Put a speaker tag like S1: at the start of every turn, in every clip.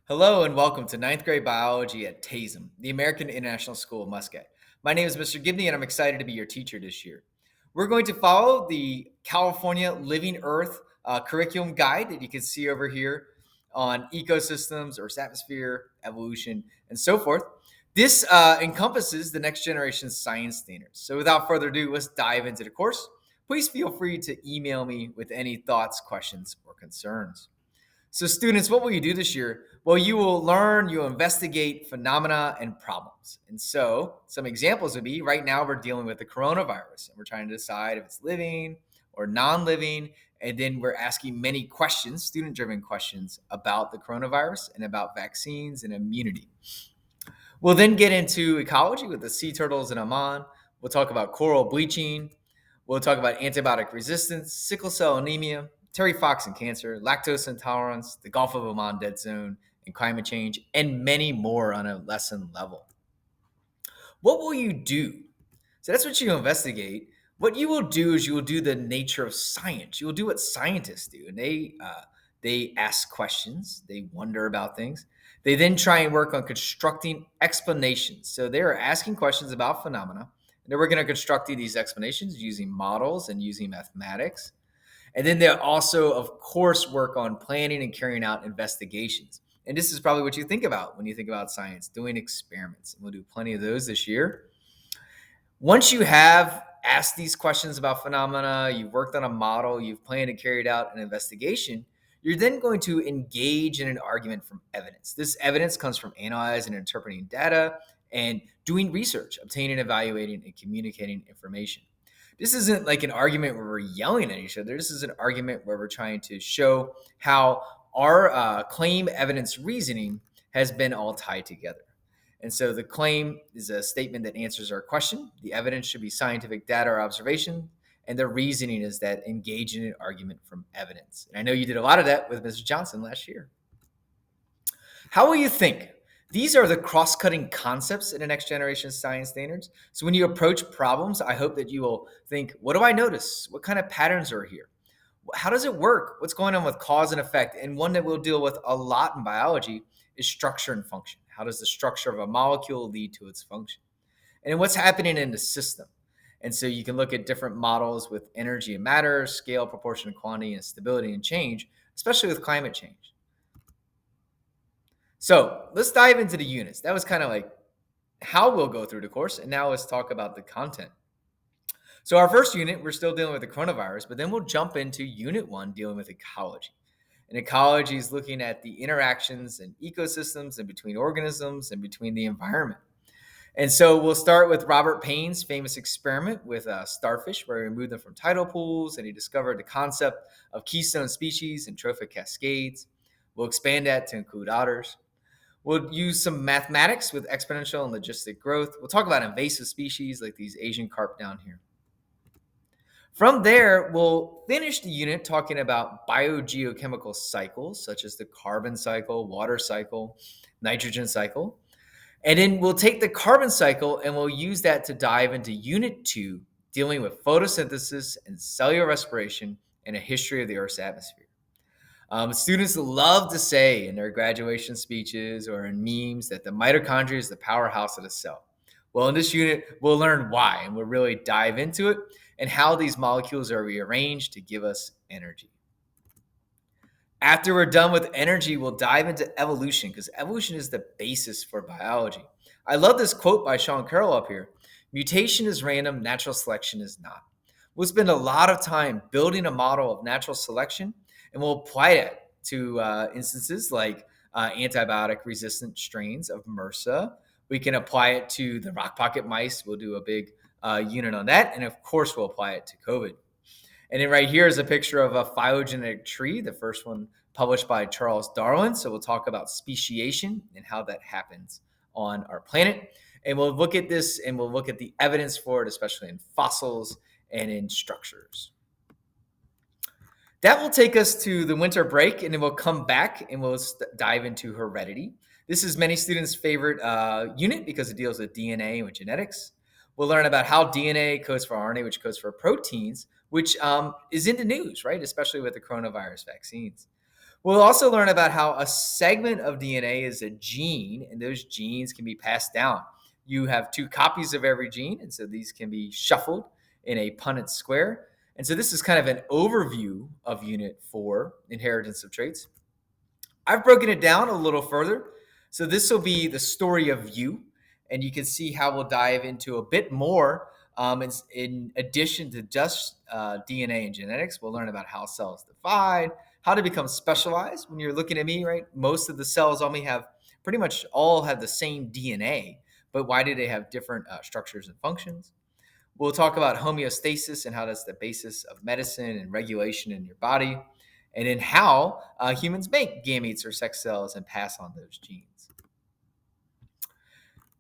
S1: Hello and welcome to ninth grade biology at TAISM, the American International School of Muscat. My name is Mr. Gibney and I'm excited to be your teacher this year. We're going to follow the California Living Earth curriculum guide that you can see over here on ecosystems, Earth's atmosphere, evolution, and so forth. This encompasses the next generation science standards. So without further ado, let's dive into the course. Please feel free to email me with any thoughts, questions, or concerns. So, students, what will you do this year? Well, you will learn, you'll investigate phenomena and problems. And so, some examples would be right now we're dealing with the coronavirus and we're trying to decide if it's living or non living. And then we're asking many questions, student driven questions about the coronavirus and about vaccines and immunity. We'll then get into ecology with the sea turtles in Oman. We'll talk about coral bleaching. We'll talk about antibiotic resistance, sickle cell anemia, Terry Fox and cancer, lactose intolerance, the Gulf of Oman dead zone, and climate change, and many more on a lesson level. What will you do? So that's what you investigate. What you will do is you will do the nature of science. You will do what scientists do, and they ask questions, they wonder about things. They then try and work on constructing explanations. So they are asking questions about phenomena, and then we're going to construct these explanations using models and using mathematics. And then they'll also, of course, work on planning and carrying out investigations. And this is probably what you think about when you think about science, doing experiments. And we'll do plenty of those this year. Once you have asked these questions about phenomena, you've worked on a model, you've planned and carried out an investigation, you're then going to engage in an argument from evidence. This evidence comes from analyzing and interpreting data and doing research, obtaining, evaluating, and communicating information. This isn't like an argument where we're yelling at each other. This is an argument where we're trying to show how our claim evidence reasoning has been all tied together. And so the claim is a statement that answers our question. The evidence should be scientific data or observation. And the reasoning is that engage in an argument from evidence. And I know you did a lot of that with Mrs. Johnson last year. How will you think? These are the cross-cutting concepts in the next generation science standards. So when you approach problems, I hope that you will think, what do I notice? What kind of patterns are here? How does it work? What's going on with cause and effect? And one that we'll deal with a lot in biology is structure and function. How does the structure of a molecule lead to its function? And what's happening in the system? And so you can look at different models with energy and matter, scale, proportion, quantity, and stability and change, especially with climate change. So let's dive into the units. That was kind of like how we'll go through the course. And now let's talk about the content. So our first unit, we're still dealing with the coronavirus, but then we'll jump into unit 1, dealing with ecology. And ecology is looking at the interactions and ecosystems and between organisms and between the environment. And so we'll start with Robert Payne's famous experiment with starfish, where he removed them from tidal pools and he discovered the concept of keystone species and trophic cascades. We'll expand that to include otters. We'll use some mathematics with exponential and logistic growth. We'll talk about invasive species like these Asian carp down here. From there, we'll finish the unit talking about biogeochemical cycles, such as the carbon cycle, water cycle, nitrogen cycle. And then we'll take the carbon cycle and we'll use that to dive into unit 2, dealing with photosynthesis and cellular respiration and a history of the Earth's atmosphere. Students love to say in their graduation speeches or in memes that the mitochondria is the powerhouse of the cell. Well, in this unit, we'll learn why, and we'll really dive into it and how these molecules are rearranged to give us energy. After we're done with energy, we'll dive into evolution because evolution is the basis for biology. I love this quote by Sean Carroll up here. Mutation is random, natural selection is not. We'll spend a lot of time building a model of natural selection, and we'll apply it to instances like antibiotic resistant strains of MRSA. We can apply it to the rock pocket mice. We'll do a big unit on that. And of course, we'll apply it to COVID. And then right here is a picture of a phylogenetic tree, the first one published by Charles Darwin. So we'll talk about speciation and how that happens on our planet. And we'll look at this and we'll look at the evidence for it, especially in fossils and in structures. That will take us to the winter break, and then we'll come back and we'll dive into heredity. This is many students' favorite unit because it deals with DNA and with genetics. We'll learn about how DNA codes for RNA, which codes for proteins, which is in the news, right? Especially with the coronavirus vaccines. We'll also learn about how a segment of DNA is a gene, and those genes can be passed down. You have two copies of every gene, and so these can be shuffled in a Punnett square. And so this is kind of an overview of Unit 4, Inheritance of Traits. I've broken it down a little further. So this will be the story of you, and you can see how we'll dive into a bit more. In addition to just DNA and genetics, we'll learn about how cells divide, how to become specialized. When you're looking at me, right, most of the cells only have pretty much all have the same DNA, but why do they have different structures and functions? We'll talk about homeostasis and how that's the basis of medicine and regulation in your body, and then how humans make gametes or sex cells and pass on those genes.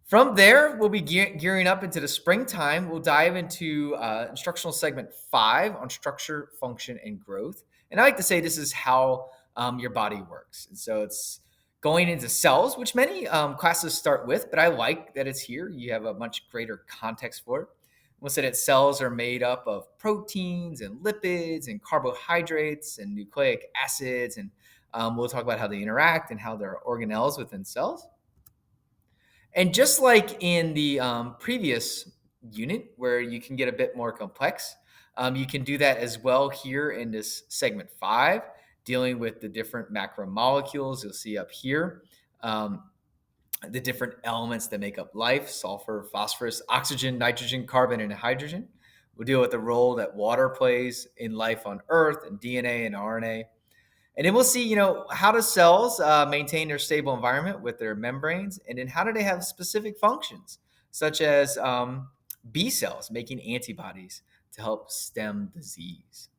S1: From there, we'll be gearing up into the springtime. We'll dive into instructional segment 5 on structure, function, and growth. And I like to say this is how your body works. And so it's going into cells, which many classes start with, but I like that it's here. You have a much greater context for it. We'll say that cells are made up of proteins and lipids and carbohydrates and nucleic acids. And we'll talk about how they interact and how they're organelles within cells. And just like in the previous unit, where you can get a bit more complex, you can do that as well here in this segment 5, dealing with the different macromolecules. You'll see up here the different elements that make up life: sulfur, phosphorus, oxygen, nitrogen, carbon, and hydrogen. We'll deal with the role that water plays in life on Earth, and DNA and RNA. And then we'll see, how do cells maintain their stable environment with their membranes? And then how do they have specific functions, such as B cells making antibodies to help stem disease?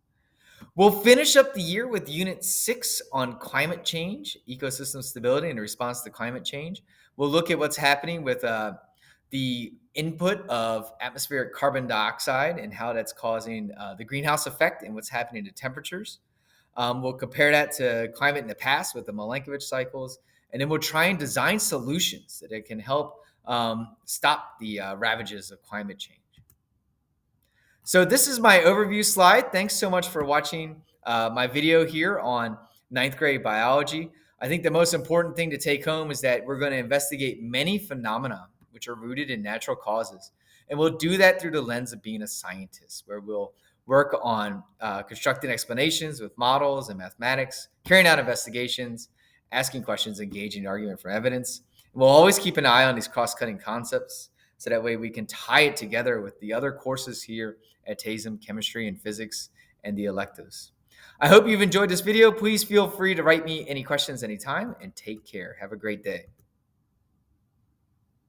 S1: We'll finish up the year with Unit 6 on climate change, ecosystem stability, and response to climate change. We'll look at what's happening with the input of atmospheric carbon dioxide and how that's causing the greenhouse effect and what's happening to temperatures. We'll compare that to climate in the past with the Milankovitch cycles, and then we'll try and design solutions that it can help stop the ravages of climate change. So this is my overview slide. Thanks so much for watching my video here on ninth grade biology. I think the most important thing to take home is that we're going to investigate many phenomena which are rooted in natural causes. And we'll do that through the lens of being a scientist, where we'll work on constructing explanations with models and mathematics, carrying out investigations, asking questions, engaging argument for evidence. And we'll always keep an eye on these cross-cutting concepts, so that way we can tie it together with the other courses here at TAISM, chemistry and physics, and the electives. I hope you've enjoyed this video. Please feel free to write me any questions anytime, and take care. Have a great day.